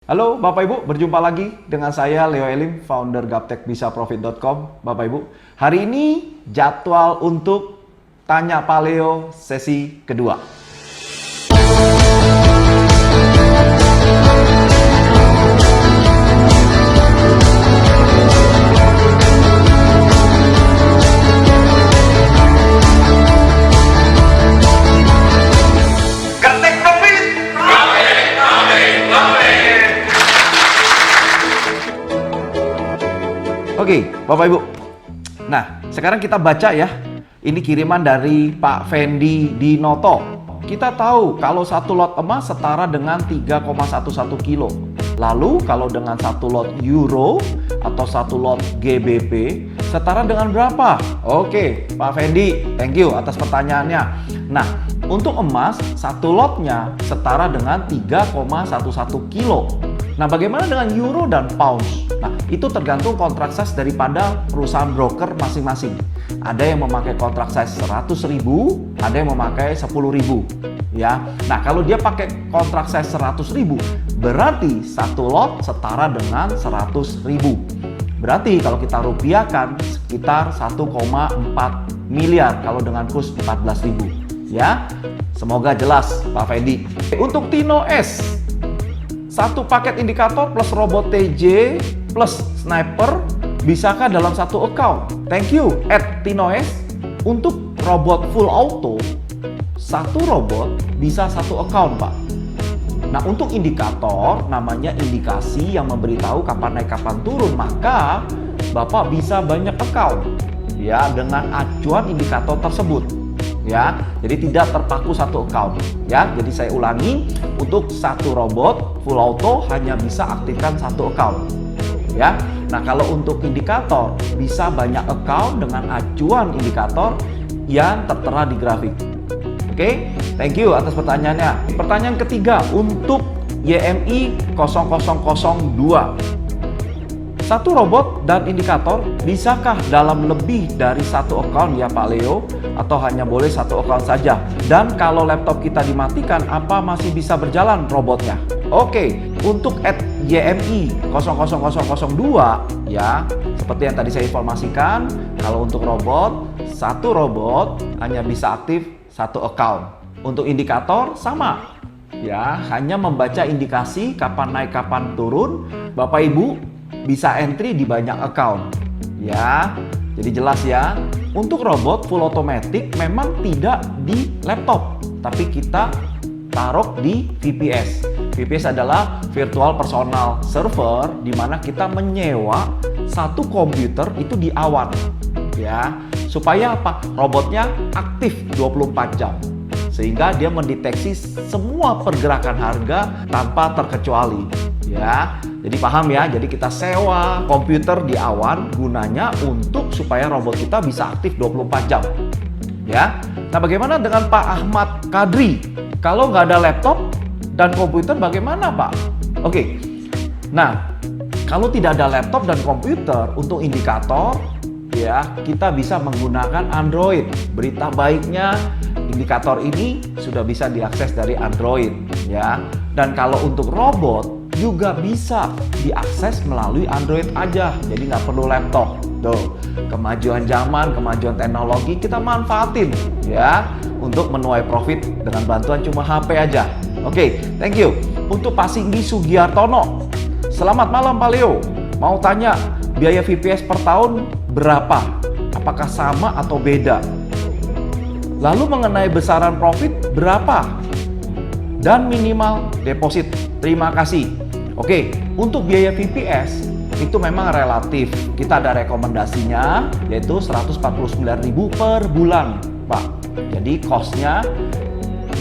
Halo Bapak Ibu, berjumpa lagi dengan saya Leo Elim, founder gaptekbisaprofit.com. Bapak Ibu, hari ini jadwal untuk Tanya Pak Leo sesi kedua. Oke, Bapak Ibu. Nah, sekarang kita baca ya. Ini kiriman dari Pak Fendi Dinoto. Kita tahu kalau satu lot emas setara dengan 3,11 kilo. Lalu kalau dengan satu lot euro atau satu lot GBP setara dengan berapa? Oke, Pak Fendi, thank you atas pertanyaannya. Nah, untuk emas satu lotnya setara dengan 3,11 kilo. Nah, bagaimana dengan euro dan pounds? Nah, itu tergantung kontrak size daripada perusahaan broker masing-masing. Ada yang memakai kontrak size 100.000, ada yang memakai 10.000. Ya. Nah, kalau dia pakai kontrak size 100.000, berarti satu lot setara dengan 100.000. Berarti kalau kita rupiahkan sekitar 1,4 miliar kalau dengan kurs 14.000. Ya. Semoga jelas Pak Fendi. Untuk Tino S, satu paket indikator plus robot TJ plus sniper bisakah dalam satu account? Thank you @Tinoes. Untuk robot full auto, satu robot bisa satu account, Pak. Nah, untuk indikator namanya indikasi yang memberitahu kapan naik kapan turun, maka Bapak bisa banyak account ya dengan acuan indikator tersebut. Ya, jadi tidak terpaku satu account ya. Jadi saya ulangi, untuk satu robot full auto hanya bisa aktifkan satu account ya. Nah, kalau untuk indikator bisa banyak account dengan acuan indikator yang tertera di grafik. Oke, thank you atas pertanyaannya. Pertanyaan ketiga untuk YMI 0002. Satu robot dan indikator bisakah dalam lebih dari satu account ya Pak Leo? Atau hanya boleh satu account saja? Dan kalau laptop kita dimatikan, apa masih bisa berjalan robotnya? Oke, untuk @YMI 0002 ya, seperti yang tadi saya informasikan, kalau untuk robot, satu robot hanya bisa aktif satu account. Untuk indikator sama ya, hanya membaca indikasi kapan naik kapan turun. Bapak Ibu bisa entry di banyak account ya. Jadi jelas ya. Untuk robot full automatic memang tidak di laptop, tapi kita taruh di VPS. VPS adalah virtual personal server, di mana kita menyewa satu komputer itu di awan ya, supaya apa? Robotnya aktif 24 jam. Sehingga dia mendeteksi semua pergerakan harga tanpa terkecuali ya. Jadi paham ya, jadi kita sewa komputer di awan gunanya untuk supaya robot kita bisa aktif 24 jam ya. Nah, bagaimana dengan Pak Ahmad Kadri? Kalau nggak ada laptop dan komputer bagaimana Pak? Oke, nah kalau tidak ada laptop dan komputer untuk indikator ya, kita bisa menggunakan Android. Berita baiknya indikator ini sudah bisa diakses dari Android ya. Dan kalau untuk robot juga bisa diakses melalui Android aja, jadi nggak perlu laptop. Tuh, kemajuan zaman, kemajuan teknologi kita manfaatin ya untuk menuai profit dengan bantuan cuma HP aja. Oke, thank you. Untuk Pak Singgi Sugiartono, selamat malam Pak Leo. Mau tanya, biaya VPS per tahun berapa? Apakah sama atau beda? Lalu mengenai besaran profit berapa? Dan minimal deposit. Terima kasih. Oke, untuk biaya VPS itu memang relatif. Kita ada rekomendasinya yaitu 149.000 per bulan, Pak. Jadi cost-nya,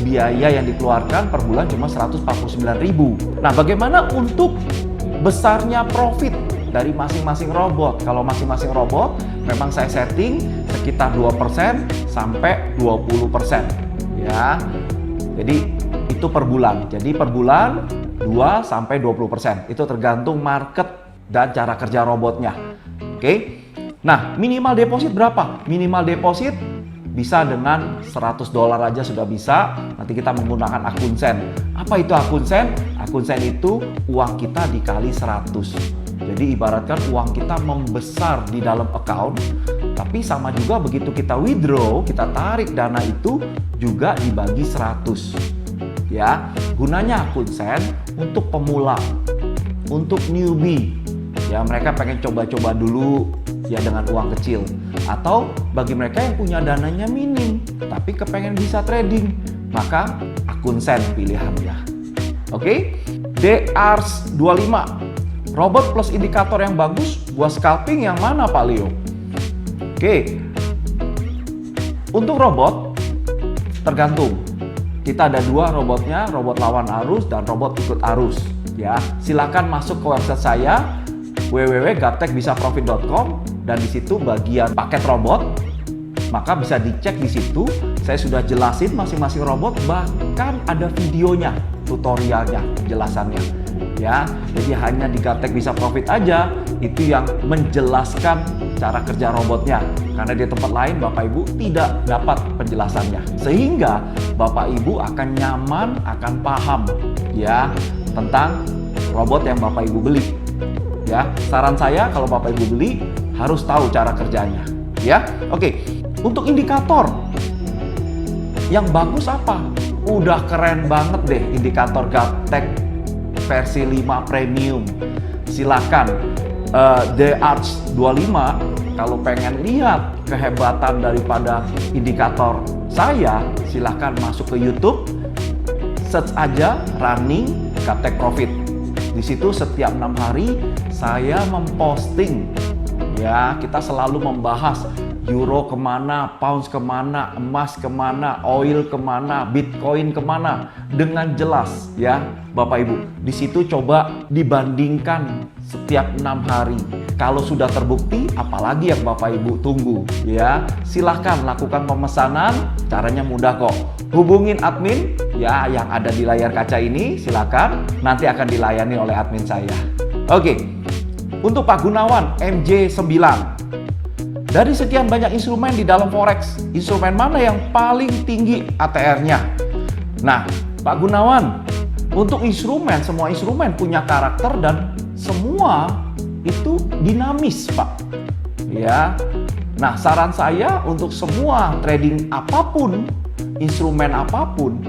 biaya yang dikeluarkan per bulan cuma 149.000. Nah, bagaimana untuk besarnya profit dari masing-masing robot? Kalau masing-masing robot memang saya setting sekitar 2% sampai 20% ya. Jadi itu per bulan. Jadi per bulan 2 sampai 20%. Itu tergantung market dan cara kerja robotnya. Oke. Nah, minimal deposit berapa? Minimal deposit bisa dengan $100 aja sudah bisa. Nanti kita menggunakan akun Sen. Apa itu akun sen? Akun sen itu uang kita dikali 100. Jadi ibaratkan uang kita membesar di dalam account, tapi sama juga begitu kita withdraw, kita tarik dana itu juga dibagi 100. Ya, gunanya akun sen untuk pemula, untuk newbie. Ya, mereka pengen coba-coba dulu ya dengan uang kecil. Atau bagi mereka yang punya dananya minim, tapi kepengen bisa trading, maka akun sen pilihannya. Oke, DARS25, robot plus indikator yang bagus buat scalping yang mana Pak Leo? Oke, untuk robot tergantung. Kita ada dua robotnya, robot lawan arus dan robot ikut arus. Ya, silakan masuk ke website saya www.gaptekbisaprofit.com dan di situ bagian paket robot, maka bisa dicek di situ. Saya sudah jelasin masing-masing robot, bahkan ada videonya, tutorialnya, penjelasannya. Ya, jadi hanya di Gaptek Bisa Profit aja itu yang menjelaskan cara kerja robotnya. Karena di tempat lain Bapak Ibu tidak dapat penjelasannya. Sehingga Bapak Ibu akan nyaman, akan paham ya tentang robot yang Bapak Ibu beli. Ya, saran saya kalau Bapak Ibu beli harus tahu cara kerjanya. Ya, oke. Untuk indikator yang bagus apa? Udah keren banget deh indikator Gaptek versi 5 Premium. Silakan DARS25 kalau pengen lihat kehebatan daripada indikator saya, silahkan masuk ke YouTube, search aja running Gaptek Profit. Di situ setiap 6 hari saya memposting, ya kita selalu membahas euro kemana, pounds kemana, emas kemana, oil kemana, bitcoin kemana, dengan jelas ya Bapak Ibu. Di situ coba dibandingkan setiap 6 hari. Kalau sudah terbukti, apalagi yang Bapak Ibu tunggu ya. Silahkan lakukan pemesanan, caranya mudah kok. Hubungin admin ya yang ada di layar kaca ini, silakan nanti akan dilayani oleh admin saya. Oke, untuk Pak Gunawan MJ9. Dari sekian banyak instrumen di dalam forex, instrumen mana yang paling tinggi ATR-nya? Nah, Pak Gunawan, untuk instrumen, semua instrumen punya karakter dan semua itu dinamis, Pak. Ya. Nah, saran saya untuk semua trading apapun, instrumen apapun,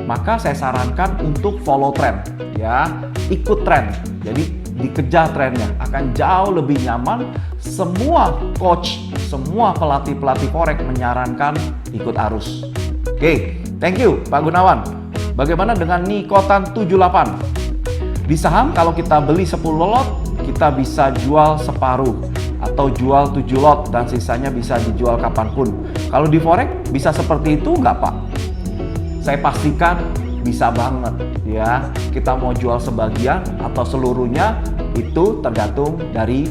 maka saya sarankan untuk follow trend, ya, ikut trend. Jadi dikejar trennya akan jauh lebih nyaman. Semua coach, semua pelatih-pelatih forex menyarankan ikut arus. Oke, thank you Pak Gunawan. Bagaimana dengan Nikotan 78? Di saham kalau kita beli 10 lot, kita bisa jual separuh atau jual 7 lot dan sisanya bisa dijual kapanpun. Kalau di forex bisa seperti itu nggak Pak? Saya pastikan bisa banget ya. Kita mau jual sebagian atau seluruhnya itu tergantung dari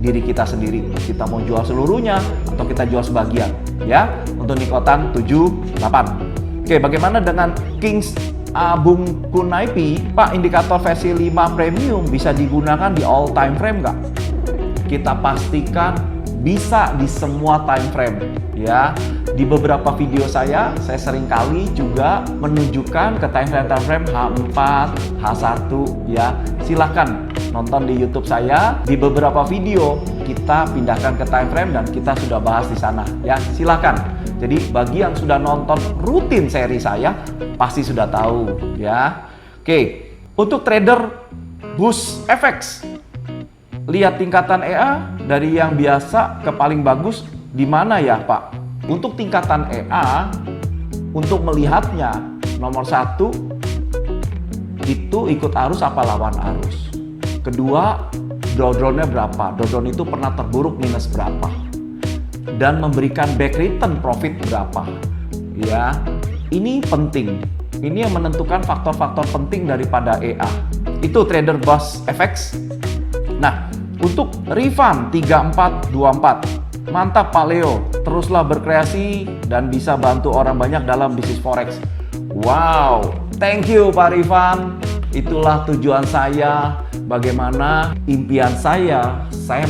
diri kita sendiri. Kita mau jual seluruhnya atau kita jual sebagian ya. Untuk Nikotan 78. Oke, bagaimana dengan Kings Abung Kunaipi? Pak, indikator versi 5 Premium bisa digunakan di all time frame nggak? Kita pastikan bisa di semua time frame ya. Di beberapa video saya seringkali juga menunjukkan ke time frame H4, H1 ya. Silahkan nonton di YouTube saya. Di beberapa video kita pindahkan ke time frame dan kita sudah bahas di sana ya. Silahkan. Jadi bagi yang sudah nonton rutin seri saya pasti sudah tahu ya. Oke, untuk trader Boost FX, lihat tingkatan EA dari yang biasa ke paling bagus di mana ya Pak? Untuk tingkatan EA, untuk melihatnya nomor 1 itu ikut arus apa lawan arus. Kedua, drawdown-nya berapa? Drawdown itu pernah terburuk minus berapa? Dan memberikan back return profit berapa? Ya, ini penting. Ini yang menentukan faktor-faktor penting daripada EA. Itu trader Boost FX. Nah, untuk refund 3424. Mantap Pak Leo, teruslah berkreasi dan bisa bantu orang banyak dalam bisnis forex. Wow, thank you Pak Rifan. Itulah tujuan saya bagaimana impian saya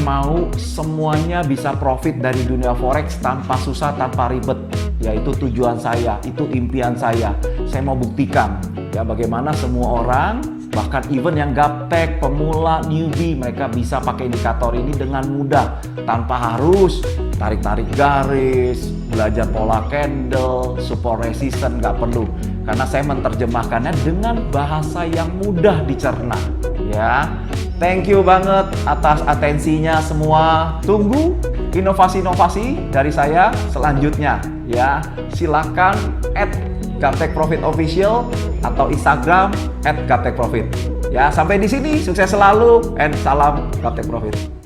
mau semuanya bisa profit dari dunia forex tanpa susah, tanpa ribet. Yaitu tujuan saya, itu impian saya. Saya mau buktikan ya bagaimana semua orang, bahkan even yang gaptek, pemula, newbie, mereka bisa pakai indikator ini dengan mudah tanpa harus tarik-tarik garis, belajar pola candle, support resistance, nggak perlu. Karena saya menerjemahkannya dengan bahasa yang mudah dicerna. Ya, thank you banget atas atensinya semua. Tunggu inovasi-inovasi dari saya selanjutnya. Ya, silakan @Gaptek Profit Official atau Instagram @Gaptek Profit. Ya, sampai di sini sukses selalu and salam Gaptek Profit.